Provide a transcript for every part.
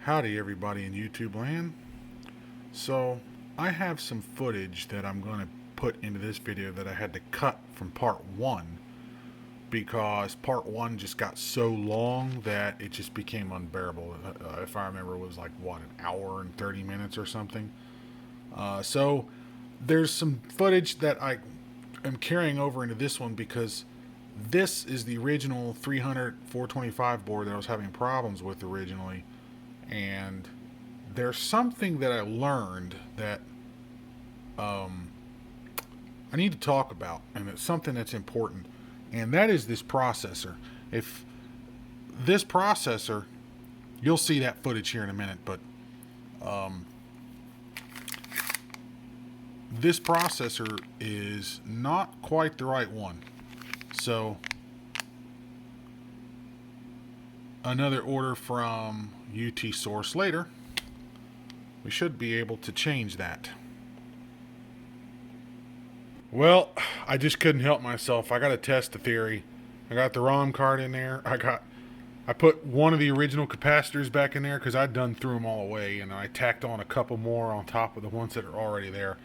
Howdy everybody in YouTube land. So I have some footage that I'm going to put into this video that I had to cut from part 1 because part 1 just got so long that it just became unbearable. If I remember, it was like what, an hour and 30 minutes or something. So there's some footage that I am carrying over into this one because this is the original 300 425 board that I was having problems with originally. And there's something that I learned that I need to talk about, and it's something that's important, and that is this processor. If this processor, you'll see that footage here in a minute, but this processor is not quite the right one. So another order from UT Source later, we should be able to change that. Well, I just couldn't help myself. I got to test the theory. I got the ROM card in there. I put one of the original capacitors back in there because I'd done threw them all away, and I tacked on a couple more on top of the ones that are already there.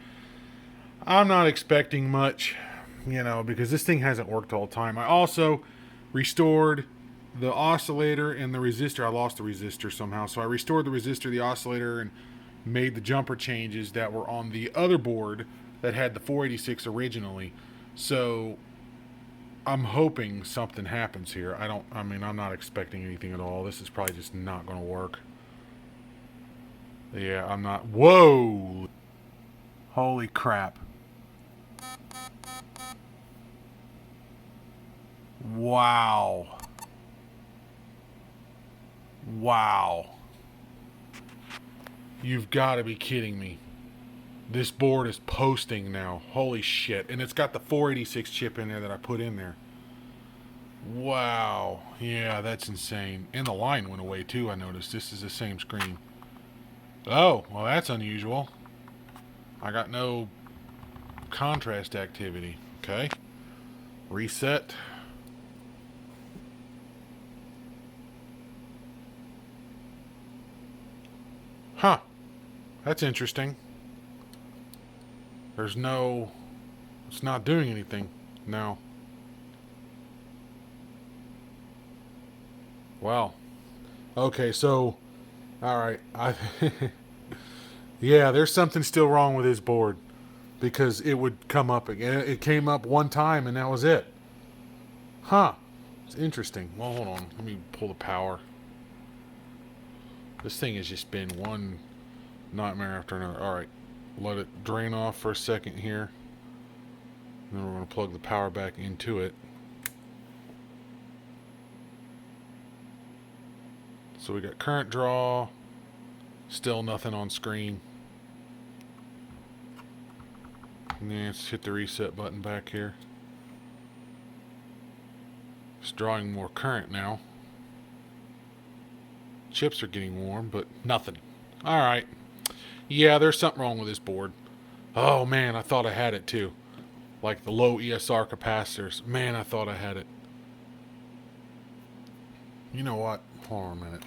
I'm not expecting much, because this thing hasn't worked all the time. I also restored the oscillator and the resistor. I lost the resistor somehow, so I restored the resistor, the oscillator, and made the jumper changes that were on the other board that had the 486 originally. So I'm hoping something happens here. I'm not expecting anything at all. This is probably just not going to work. Yeah, I'm not. Whoa! Holy crap. Wow. Wow. You've got to be kidding me. This board is posting now. Holy shit. And it's got the 486 chip in there that I put in there. Wow. Yeah, that's insane. And the line went away too, I noticed. This is the same screen. Oh, well that's unusual. I got no contrast activity. Okay. Reset. Huh. That's interesting. It's not doing anything now. Wow. Okay, so, alright. Yeah, there's something still wrong with his board. Because it would come up again. It came up one time and that was it. Huh. It's interesting. Well, hold on. Let me pull the power. This thing has just been one nightmare after another. Alright. Let it drain off for a second here. And then we're going to plug the power back into it. So we got current draw. Still nothing on screen. And then let's hit the reset button back here. It's drawing more current now. Chips are getting warm, but nothing. Alright. Yeah, there's something wrong with this board. Oh man, I thought I had it too. Like the low ESR capacitors. Man, I thought I had it. You know what? Hold on a minute.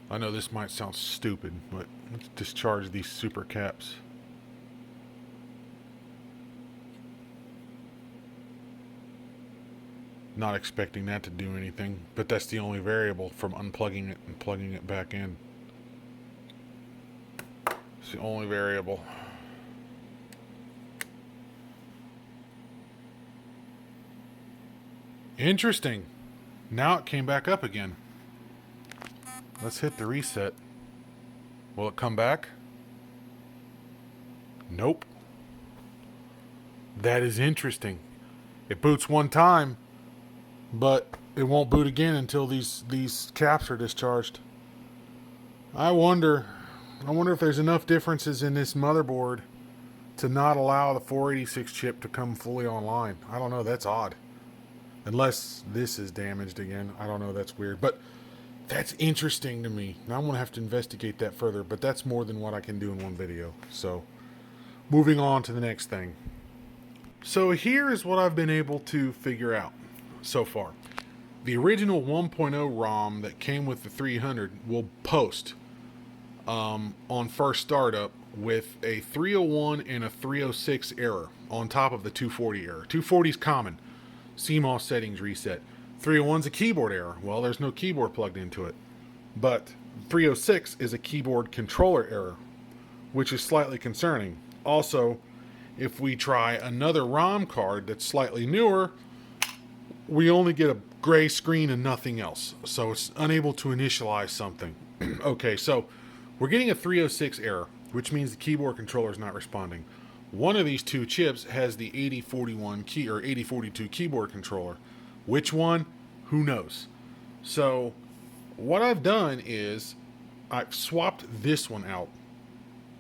I know this might sound stupid, but let's discharge these super caps. Not expecting that to do anything, but that's the only variable from unplugging it and plugging it back in. It's the only variable. Interesting. Now it came back up again. Let's hit the reset. Will it come back? Nope. That is interesting. It boots one time, but it won't boot again until these caps are discharged. I wonder if there's enough differences in this motherboard to not allow the 486 chip to come fully online. I don't know, that's odd. Unless this is damaged again. I don't know, that's weird. But that's interesting to me. Now I'm going to have to investigate that further, but that's more than what I can do in one video. So, moving on to the next thing. So here is what I've been able to figure out so far. The original 1.0 ROM that came with the 300 will post on first startup with a 301 and a 306 error on top of the 240 error. 240 is common. CMOS settings reset. 301 is a keyboard error. Well, there's no keyboard plugged into it. But 306 is a keyboard controller error, which is slightly concerning. Also, if we try another ROM card that's slightly newer, we only get a gray screen and nothing else. So it's unable to initialize something. Okay, so we're getting a 306 error, which means the keyboard controller is not responding. One of these two chips has the 8041 key or 8042 keyboard controller. Which one? Who knows? So what I've done is I've swapped this one out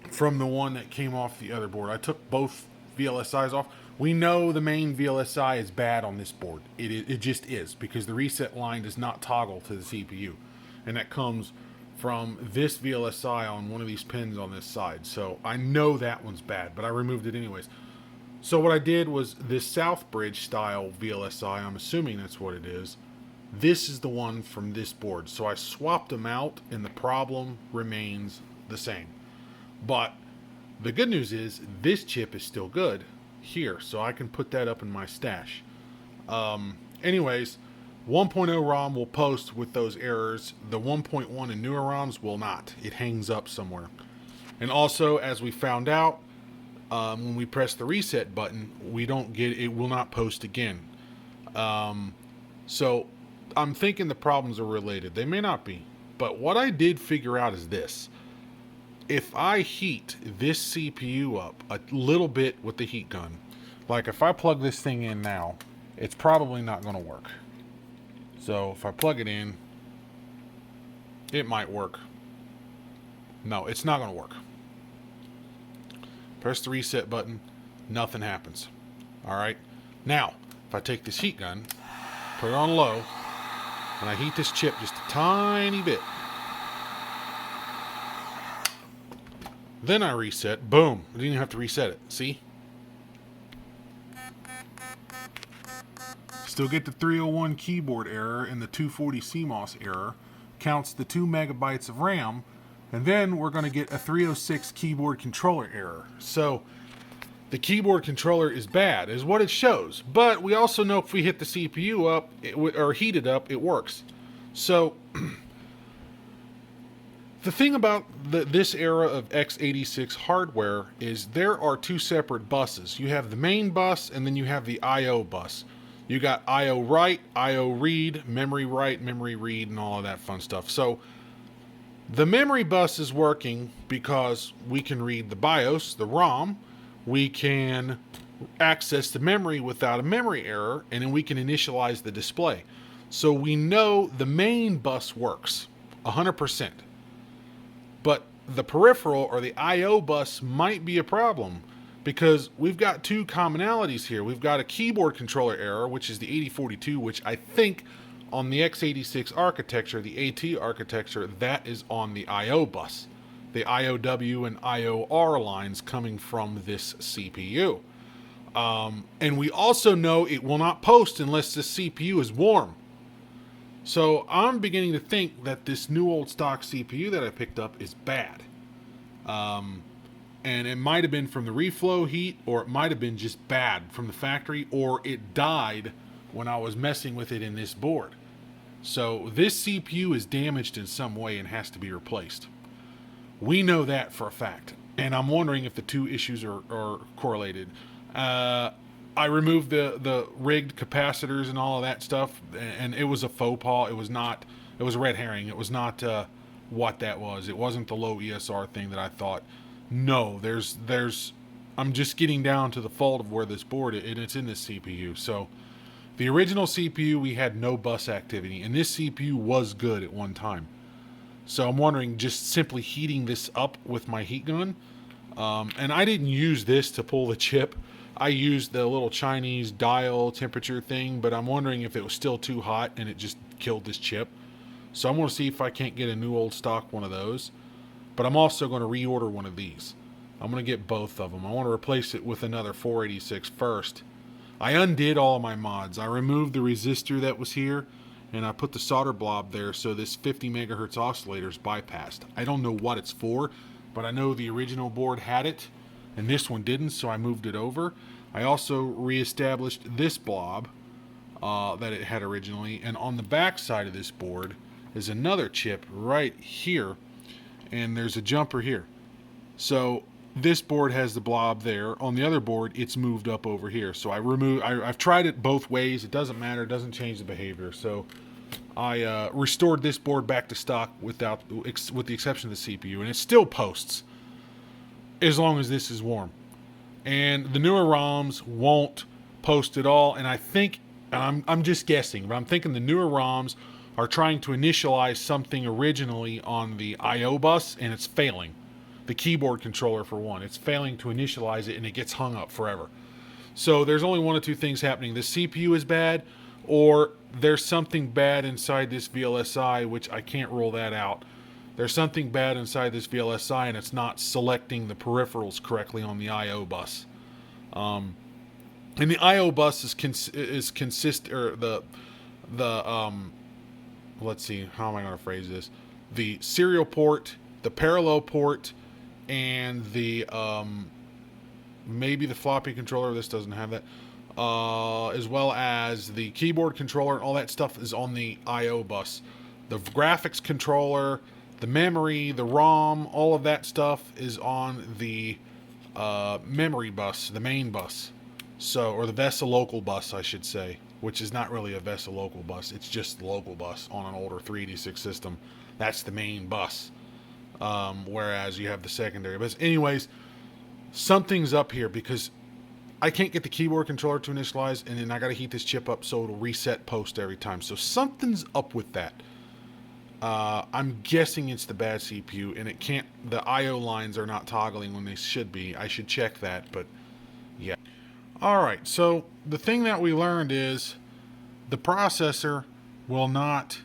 from the one that came off the other board. I took both VLSIs off. We know the main VLSI is bad on this board. It just is, because the reset line does not toggle to the CPU. And that comes from this VLSI on one of these pins on this side. So I know that one's bad, but I removed it anyways. So what I did was this Southbridge style VLSI, I'm assuming that's what it is. This is the one from this board. So I swapped them out and the problem remains the same. But the good news is this chip is still good here, so I can put that up in my stash. Anyways, 1.0 ROM will post with those errors. The 1.1 and newer ROMs will not. It hangs up somewhere. And also, as we found out, when we press the reset button, we don't get it will not post again. So I'm thinking the problems are related. They may not be. But what I did figure out is this. If I heat this CPU up a little bit with the heat gun, like if I plug this thing in now, it's probably not going to work. So if I plug it in, it might work. No, it's not going to work. Press the reset button, nothing happens. All right. Now, if I take this heat gun, put it on low, and I heat this chip just a tiny bit, then I reset, boom. I didn't even have to reset it. See? Still get the 301 keyboard error and the 240 CMOS error. Counts the 2 megabytes of RAM. And then we're going to get a 306 keyboard controller error. So the keyboard controller is bad, is what it shows. But we also know if we hit the CPU up, or heat it up, it works. So the thing about this era of x86 hardware is there are two separate buses. You have the main bus, and then you have the I/O bus. You got I/O write, I/O read, memory write, memory read, and all of that fun stuff. So the memory bus is working because we can read the BIOS, the ROM. We can access the memory without a memory error, and then we can initialize the display. So we know the main bus works 100%. But the peripheral or the I/O bus might be a problem because we've got two commonalities here. We've got a keyboard controller error, which is the 8042, which I think on the x86 architecture, the AT architecture, that is on the I/O bus. The IOW and IOR lines coming from this CPU. And we also know it will not post unless the CPU is warm. So I'm beginning to think that this new old stock CPU that I picked up is bad. And it might have been from the reflow heat, or it might have been just bad from the factory, or it died when I was messing with it in this board. So this CPU is damaged in some way and has to be replaced. We know that for a fact. And I'm wondering if the two issues are correlated. I removed the rigged capacitors and all of that stuff, and it was a faux pas. It was a red herring. It was not what that was. It wasn't the low ESR thing that I thought. No, I'm just getting down to the fault of where this board is, and it's in this CPU. So the original CPU, we had no bus activity, and this CPU was good at one time. So I'm wondering, just simply heating this up with my heat gun, and I didn't use this to pull the chip. I used the little Chinese dial temperature thing, but I'm wondering if it was still too hot and it just killed this chip. So I'm going to see if I can't get a new old stock one of those. But I'm also going to reorder one of these. I'm going to get both of them. I want to replace it with another 486 first. I undid all of my mods. I removed the resistor that was here, and I put the solder blob there so this 50 megahertz oscillator is bypassed. I don't know what it's for, but I know the original board had it and this one didn't, so I moved it over. I also reestablished this blob that it had originally, and on the back side of this board is another chip right here, and there's a jumper here. So this board has the blob there. On the other board, it's moved up over here. So I've tried it both ways. It doesn't matter. It doesn't change the behavior. So I restored this board back to stock with the exception of the CPU, and it still posts as long as this is warm. And the newer ROMs won't post at all. And I think, I'm just guessing, but I'm thinking the newer ROMs are trying to initialize something originally on the I/O bus, and it's failing. The keyboard controller, for one, it's failing to initialize it, and it gets hung up forever. So there's only one of two things happening. The CPU is bad, or there's something bad inside this VLSI, which I can't rule that out. There's something bad inside this VLSI, and it's not selecting the peripherals correctly on the I/O bus. And the I/O bus let's see, how am I going to phrase this? The serial port, the parallel port, and the maybe the floppy controller. This doesn't have that, as well as the keyboard controller, and all that stuff is on the I/O bus. The graphics controller, the memory, the ROM, all of that stuff is on the memory bus, the main bus. So, or the VESA local bus, I should say, which is not really a VESA local bus. It's just the local bus on an older 386 system. That's the main bus. Whereas you have the secondary. But anyways, something's up here because I can't get the keyboard controller to initialize, and then I got to heat this chip up so it'll reset post every time. So something's up with that. I'm guessing it's the bad CPU, and it can't. The I/O lines are not toggling when they should be. I should check that, but yeah. All right. So the thing that we learned is the processor will not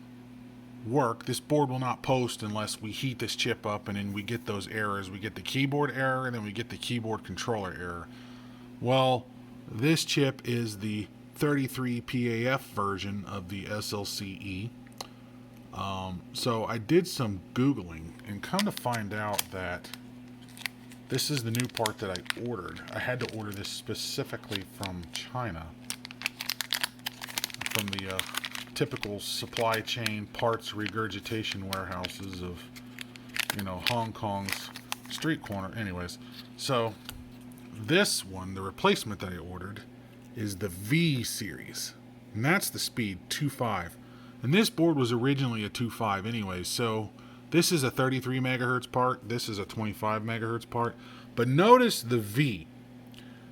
work. This board will not post unless we heat this chip up, and then we get those errors. We get the keyboard error, and then we get the keyboard controller error. Well, this chip is the 33 PAF version of the SLCE. So I did some Googling and come to find out that this is the new part that I ordered. I had to order this specifically from China, from the typical supply chain parts regurgitation warehouses of, Hong Kong's street corner. Anyways, so this one, the replacement that I ordered, is the V series, and that's the speed 2.5. And this board was originally a 2.5 anyway, so this is a 33 megahertz part, this is a 25 megahertz part. But notice the V.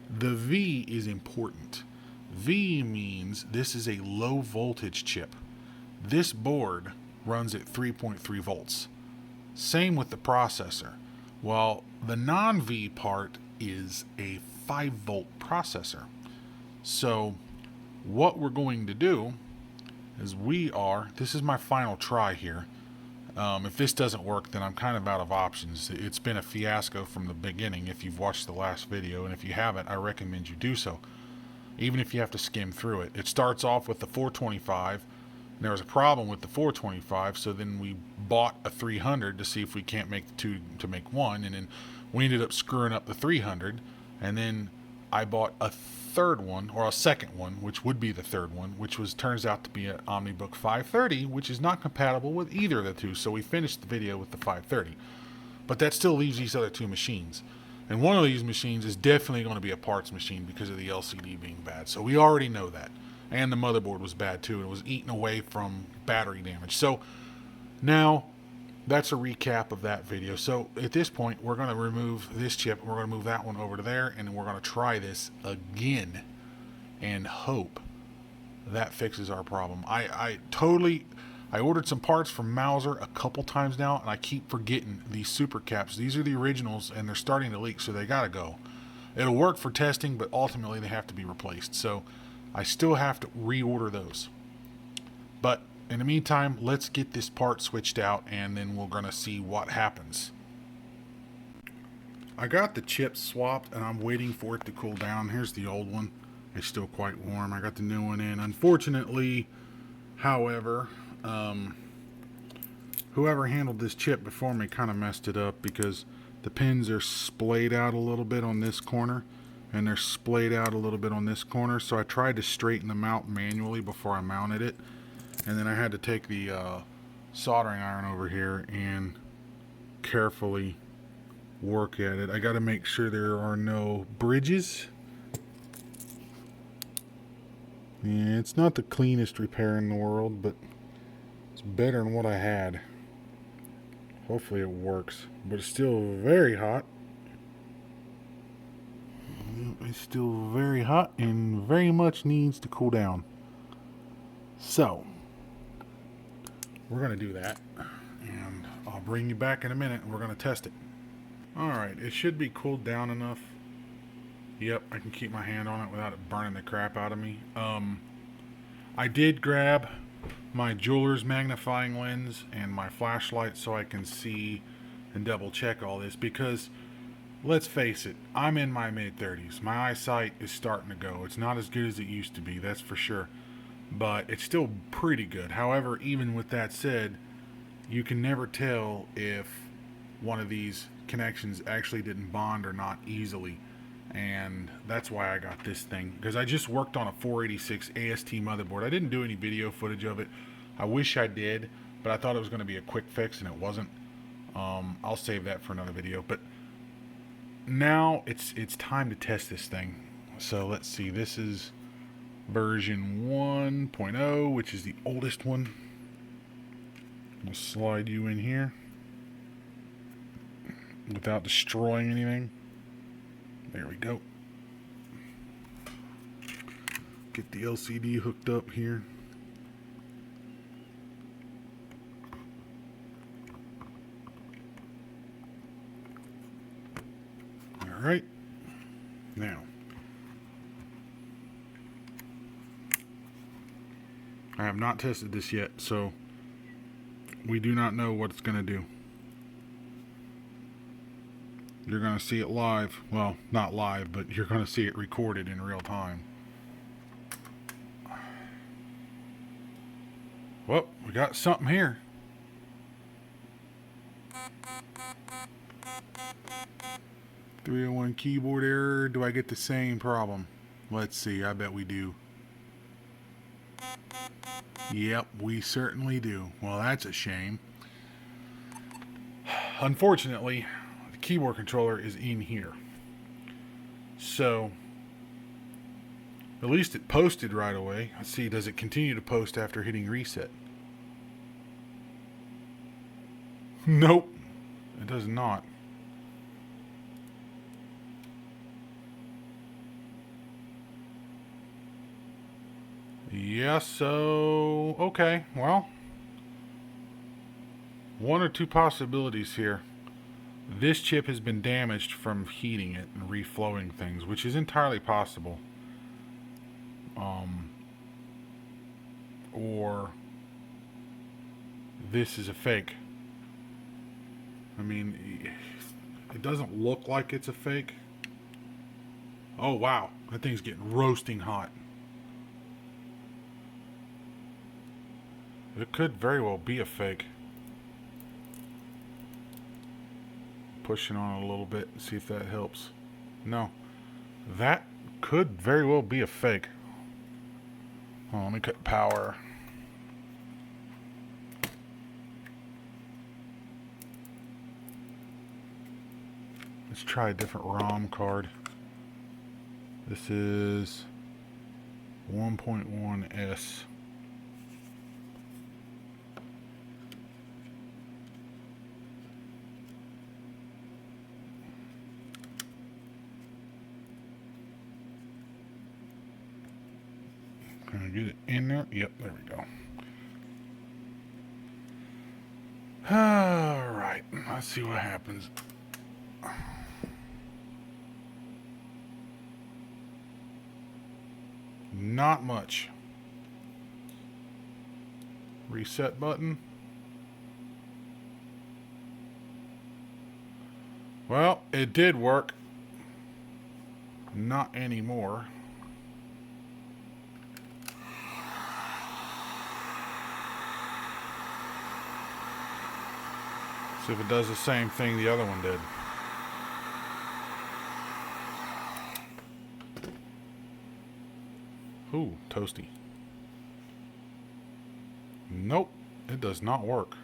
The V is important. V means this is a low voltage chip. This board runs at 3.3 volts. Same with the processor. Well, the non-V part is a 5 volt processor. So what we're going to do is this is my final try here. If this doesn't work, then I'm kind of out of options. It's been a fiasco from the beginning if you've watched the last video, and if you haven't, I recommend you do so, even if you have to skim through it. It starts off with the 425, and there was a problem with the 425, so then we bought a 300 to see if we can't make the two to make one, and then we ended up screwing up the 300, and then I bought a third one, or a second one, which would be the third one, which turns out to be an Omnibook 530, which is not compatible with either of the two, so we finished the video with the 530. But that still leaves these other two machines. And one of these machines is definitely going to be a parts machine because of the LCD being bad. So we already know that. And the motherboard was bad too. It was eaten away from battery damage. So now that's a recap of that video. So at this point, we're going to remove this chip. We're going to move that one over to there, and we're going to try this again and hope that fixes our problem. I ordered some parts from Mauser a couple times now, and I keep forgetting these super caps. These are the originals, and they're starting to leak, so they got to go. It'll work for testing, but ultimately they have to be replaced. So I still have to reorder those. But in the meantime, let's get this part switched out, and then we're going to see what happens. I got the chip swapped, and I'm waiting for it to cool down. Here's the old one. It's still quite warm. I got the new one in. Unfortunately, However, whoever handled this chip before me kind of messed it up because the pins are splayed out a little bit on this corner and they're splayed out a little bit on this corner. So I tried to straighten them out manually before I mounted it. And then I had to take the soldering iron over here and carefully work at it. I got to make sure there are no bridges. Yeah, it's not the cleanest repair in the world, but it's better than what I had. Hopefully it works, but it's still very hot. It's still very hot and very much needs to cool down. So, we're going to do that, and I'll bring you back in a minute and we're going to test it. Alright, it should be cooled down enough. Yep, I can keep my hand on it without it burning the crap out of me. I did grab my jeweler's magnifying lens and my flashlight so I can see and double check all this because let's face it, I'm in my mid-30s. My eyesight is starting to go. It's not as good as it used to be, that's for sure, but it's still pretty good. However, even with that said, you can never tell if one of these connections actually didn't bond or not easily, and that's why I got this thing, because I just worked on a 486 AST motherboard. I didn't do any video footage of it. I wish I did, but I thought it was going to be a quick fix and it wasn't. I'll save that for another video, but now it's time to test this thing. So let's see, this is version 1.0, which is the oldest one. We'll slide you in here without destroying anything. There we go. Get the LCD hooked up here. Alright. Now, I have not tested this yet, so we do not know what it's going to do. You're going to see it live. Well, not live, but you're going to see it recorded in real time. Well, we got something here. "301 keyboard error. Do I get the same problem?" Let's see. I bet we do. Yep, we certainly do. Well, that's a shame. Unfortunately, the keyboard controller is in here. So, at least it posted right away. Let's see, does it continue to post after hitting reset? Nope, it does not. Yeah, so, okay, well, one or two possibilities here. This chip has been damaged from heating it and reflowing things, which is entirely possible. Or this is a fake. I mean, it doesn't look like it's a fake. Oh wow, that thing's getting roasting hot. It could very well be a fake. Pushing on it a little bit, see if that helps. No, that could very well be a fake. Oh, let me cut power. Let's try a different ROM card. This is 1.1S. Can I get it in there? Yep, there we go. Alright, let's see what happens. Not much. Reset button. Well, it did work. Not anymore. See if it does the same thing the other one did. Ooh, toasty. Nope, it does not work.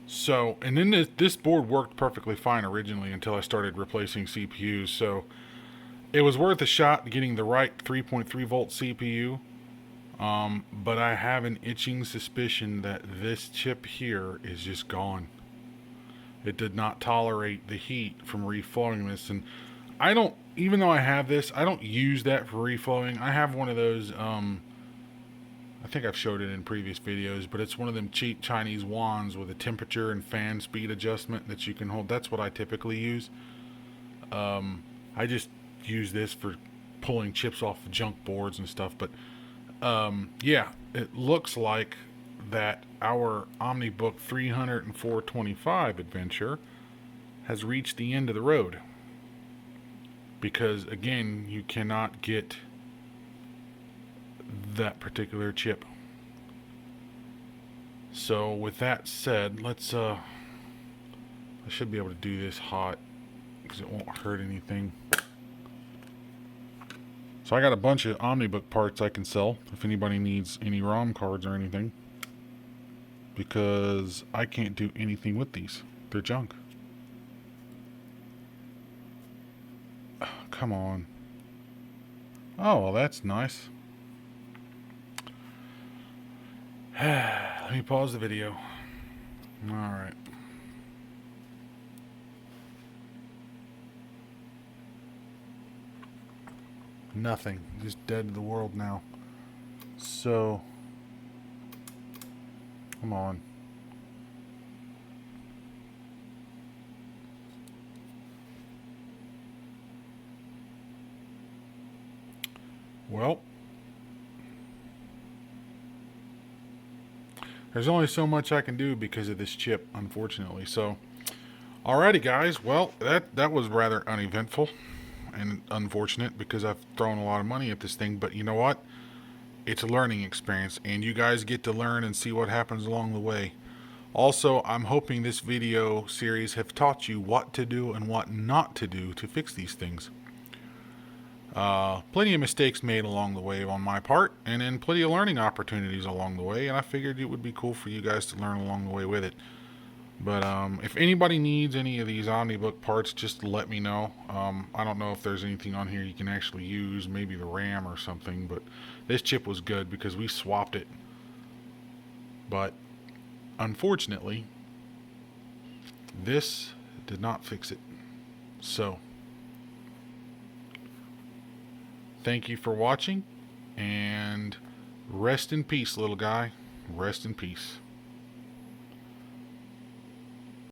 So, and then this board worked perfectly fine originally until I started replacing CPUs. So, it was worth a shot getting the right 3.3 volt CPU. But I have an itching suspicion that this chip here is just gone. It did not tolerate the heat from reflowing this, and I don't, even though I have this, I don't use that for reflowing. I have one of those, I think I've showed it in previous videos, but it's one of them cheap Chinese wands with a temperature and fan speed adjustment that you can hold. That's what I typically use. I just use this for pulling chips off of junk boards and stuff, but yeah, it looks like that our Omnibook 300 and 425 adventure has reached the end of the road. Because, again, you cannot get that particular chip. So, with that said, let's, I should be able to do this hot, because it won't hurt anything. So I got a bunch of Omnibook parts I can sell if anybody needs any ROM cards or anything. Because I can't do anything with these. They're junk. Oh, come on. Oh, well, that's nice. Let me pause the video. Alright. Nothing. Just dead to the world now. So, come on. Well, there's only so much I can do because of this chip, unfortunately. So, alrighty, guys. Well, that was rather uneventful and unfortunate because I've thrown a lot of money at this thing. But you know what? It's a learning experience, and you guys get to learn and see what happens along the way. Also, I'm hoping this video series have taught you what to do and what not to do to fix these things. Plenty of mistakes made along the way on my part, and then plenty of learning opportunities along the way, and I figured it would be cool for you guys to learn along the way with it. But if anybody needs any of these Omnibook parts, just let me know. I don't know if there's anything on here you can actually use, maybe the RAM or something, but this chip was good because we swapped it. But unfortunately, this did not fix it. So, thank you for watching, and rest in peace, little guy. Rest in peace.